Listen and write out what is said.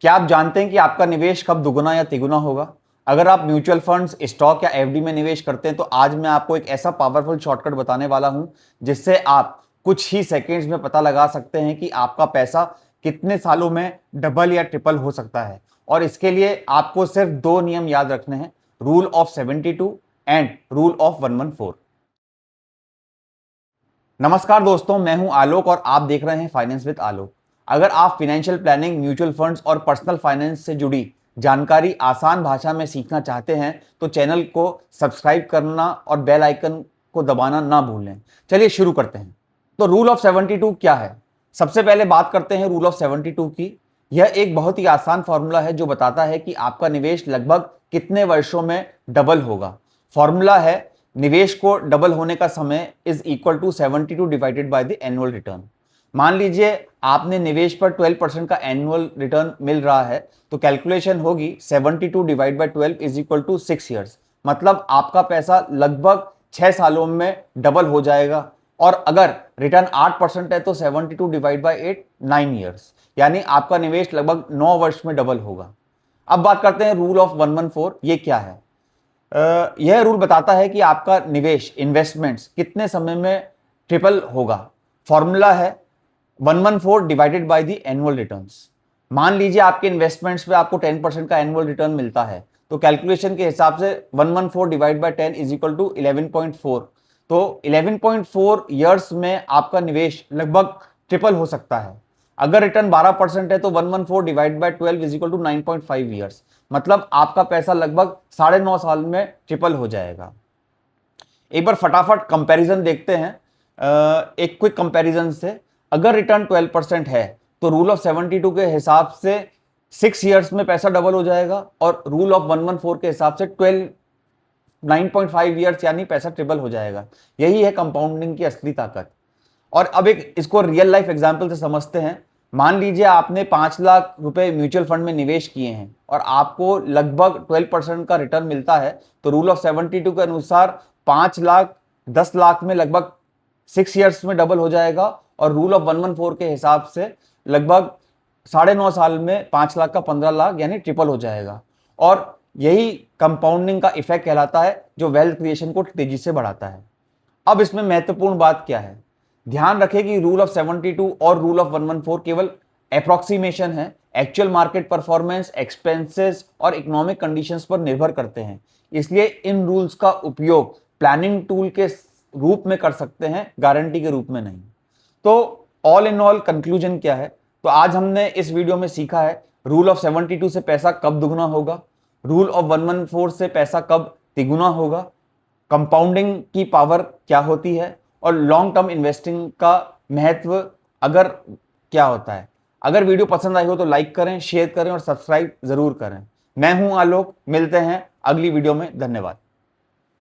क्या आप जानते हैं कि आपका निवेश कब दुगुना या तिगुना होगा? अगर आप म्यूचुअल फंड्स, स्टॉक या एफडी में निवेश करते हैं तो आज मैं आपको एक ऐसा पावरफुल शॉर्टकट बताने वाला हूं जिससे आप कुछ ही सेकेंड्स में पता लगा सकते हैं कि आपका पैसा कितने सालों में डबल या ट्रिपल हो सकता है। और इसके लिए आपको सिर्फ दो नियम याद रखने हैं, rule of 72 and rule of 114। नमस्कार दोस्तों, मैं हूं आलोक और आप देख रहे हैं फाइनेंस विद आलोक। अगर आप फाइनेंशियल प्लानिंग, म्यूचुअल फंड्स और पर्सनल फाइनेंस से जुड़ी जानकारी आसान भाषा में सीखना चाहते हैं तो चैनल को सब्सक्राइब करना और बेल आइकन को दबाना ना भूलें। चलिए शुरू करते हैं। तो रूल ऑफ 72 क्या है? सबसे पहले बात करते हैं रूल ऑफ 72 की। यह एक बहुत ही आसान फॉर्मूला है जो बताता है कि आपका निवेश लगभग कितने वर्षों में डबल होगा। फॉर्मूला है, निवेश को डबल होने का समय is equal to 72 divided by the annual return. मान लीजिए आपने निवेश पर 12% का एनुअल रिटर्न मिल रहा है तो कैलकुलेशन होगी 72 divide by 12 is equal to 6 years. मतलब आपका पैसा लगभग 6 सालों में डबल हो जाएगा। और अगर रिटर्न 8% है तो 72 डिवाइड बाय 8 9 ईयर्स, यानी आपका निवेश लगभग 9 वर्ष में डबल होगा। अब बात करते हैं रूल ऑफ 114। ये क्या है? यह रूल बताता है कि आपका निवेश, इन्वेस्टमेंट्स कितने समय में ट्रिपल होगा। फॉर्मूला है 114 divided by the annual returns. मान लीजिए आपके इन्वेस्टमेंट्स पे आपको 10% का एनुअल रिटर्न मिलता है तो कैलकुलेशन के हिसाब से 114 divide by 10 is equal to 11.4। तो 11.4 ईयर्स में आपका निवेश लगभग ट्रिपल हो सकता है। अगर रिटर्न 12% है तो 114 divide by 12 is equal to 9.5 years. मतलब आपका पैसा लगभग 9.5 साल में ट्रिपल हो जाएगा। एक बार फटाफट कंपैरिजन देखते हैं। एक क्विक कंपैरिजन से, अगर रिटर्न 12% है तो रूल ऑफ 72 के हिसाब से 6 ईयर्स में पैसा डबल हो जाएगा और रूल ऑफ 114 के हिसाब से 9.5 ईयर्स यानी पैसा ट्रिपल हो जाएगा। यही है कंपाउंडिंग की असली ताकत। और अब एक इसको रियल लाइफ एग्जांपल से समझते हैं। मान लीजिए आपने 5 लाख रुपए म्यूचुअल फंड में निवेश किए हैं और आपको लगभग 12% का रिटर्न मिलता है तो रूल ऑफ 72 के अनुसार 5 लाख 10 लाख में लगभग 6 ईयर्स में डबल हो जाएगा और रूल ऑफ 114 के हिसाब से लगभग 9.5 साल में 5 लाख का 15 लाख यानी ट्रिपल हो जाएगा। और यही कंपाउंडिंग का इफेक्ट कहलाता है जो वेल्थ क्रिएशन को तेजी से बढ़ाता है। अब इसमें महत्वपूर्ण बात क्या है? ध्यान रखें कि रूल ऑफ 72 और रूल ऑफ 114 केवल अप्रोक्सीमेशन है। एक्चुअल मार्केट परफॉर्मेंस, एक्सपेंसेस और इकोनॉमिक कंडीशंस पर निर्भर करते हैं। इसलिए इन रूल्स का उपयोग प्लानिंग टूल के रूप में कर सकते हैं, गारंटी के रूप में नहीं। तो ऑल इन ऑल कंक्लूजन क्या है? तो आज हमने इस वीडियो में सीखा है रूल ऑफ 72 से पैसा कब दुगुना होगा, रूल ऑफ 114 से पैसा कब तिगुना होगा, कंपाउंडिंग की पावर क्या होती है और लॉन्ग टर्म इन्वेस्टिंग का महत्व अगर क्या होता है। अगर वीडियो पसंद आई हो तो लाइक करें, शेयर करें और सब्सक्राइब जरूर करें। मैं हूं आलोक, मिलते हैं अगली वीडियो में। धन्यवाद।